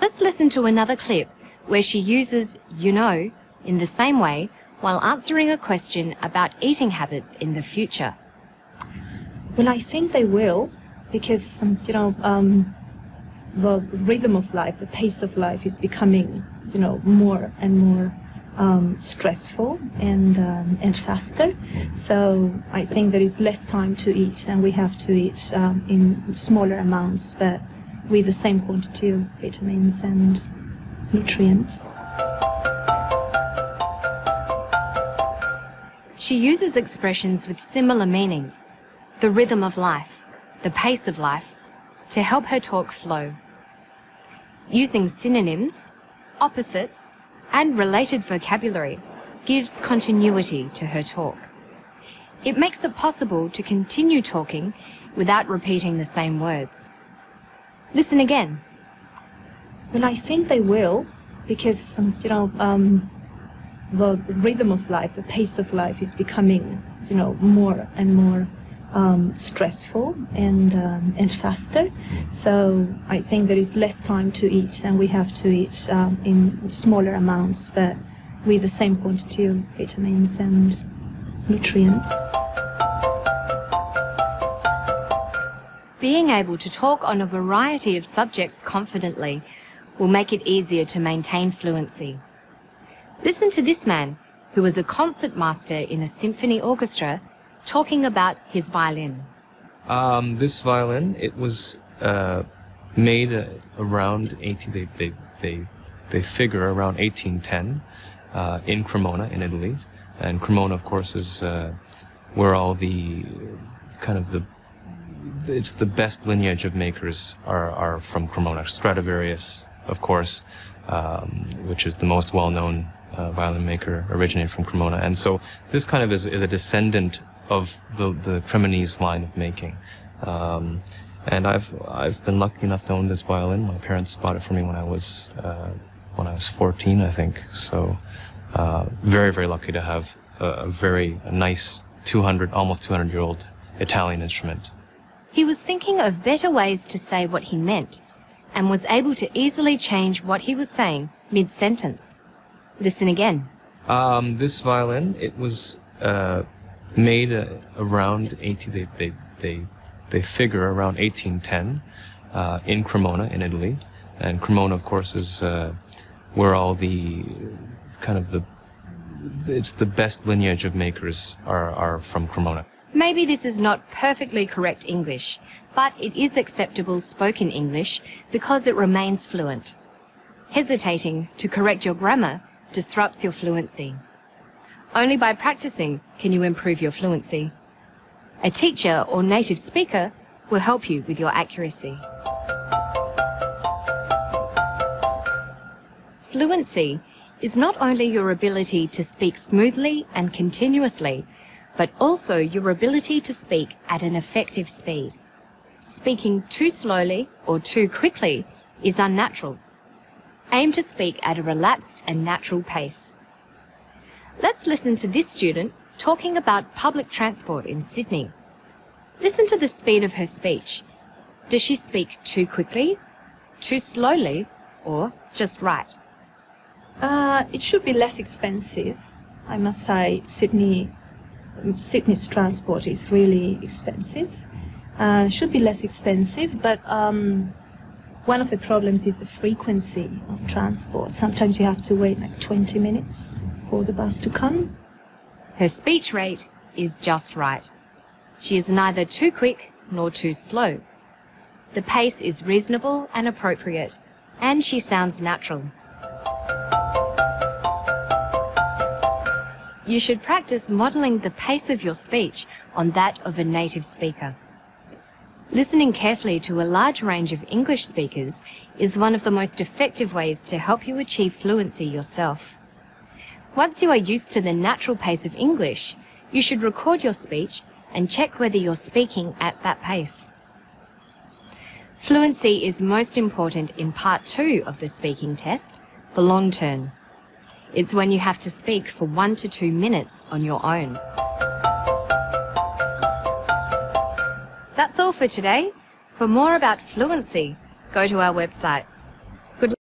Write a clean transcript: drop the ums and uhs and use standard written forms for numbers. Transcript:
Let's listen to another clip where she uses you know in the same way while answering a question about eating habits in the future. Well, I think they will, because, the rhythm of life, the pace of life is becoming, more and more stressful and faster. So I think there is less time to eat, and we have to eat in smaller amounts, but with the same quantity of vitamins and nutrients. She uses expressions with similar meanings, the rhythm of life, the pace of life, to help her talk flow. Using synonyms, opposites, and related vocabulary gives continuity to her talk. It makes it possible to continue talking without repeating the same words. Listen again. Well, I think they will, because, the rhythm of life, the pace of life is becoming, more and more stressful and faster. So I think there is less time to eat, and we have to eat in smaller amounts, but with the same quantity of vitamins and nutrients. Being able to talk on a variety of subjects confidently will make it easier to maintain fluency. Listen to this man, who was a concert master in a symphony orchestra, talking about his violin. This violin, it was made around they figure around 1810 in Cremona in Italy, and Cremona, of course, is where all the it's the best lineage of makers are from Cremona. Stradivarius, of course, which is the most well-known violin maker, originated from Cremona, and so this kind of is a descendant of the Cremonese line of making. And I've been lucky enough to own this violin. My parents bought it for me when I was 14, I think. So very, very lucky to have a very nice almost 200-year-old Italian instrument. He was thinking of better ways to say what he meant and was able to easily change what he was saying mid-sentence. Listen again. This violin, it was made around they figure around 1810 in Cremona in Italy, and Cremona, of course, is where all the it's the best lineage of makers are from Cremona. Maybe this is not perfectly correct English, but it is acceptable spoken English because it remains fluent. Hesitating to correct your grammar disrupts your fluency. Only by practicing can you improve your fluency. A teacher or native speaker will help you with your accuracy. Fluency is not only your ability to speak smoothly and continuously, but also your ability to speak at an effective speed. Speaking too slowly or too quickly is unnatural. Aim to speak at a relaxed and natural pace. Let's listen to this student talking about public transport in Sydney. Listen to the speed of her speech. Does she speak too quickly, too slowly, or just right? It should be less expensive. I must say Sydney's transport is really expensive. Should be less expensive, but one of the problems is the frequency of transport. Sometimes you have to wait like 20 minutes for the bus to come. Her speech rate is just right. She is neither too quick nor too slow. The pace is reasonable and appropriate, and she sounds natural. You should practice modelling the pace of your speech on that of a native speaker. Listening carefully to a large range of English speakers is one of the most effective ways to help you achieve fluency yourself. Once you are used to the natural pace of English, you should record your speech and check whether you're speaking at that pace. Fluency is most important in part 2 of the speaking test, the long turn. It's when you have to speak for 1 to 2 minutes on your own. That's all for today. For more about fluency, go to our website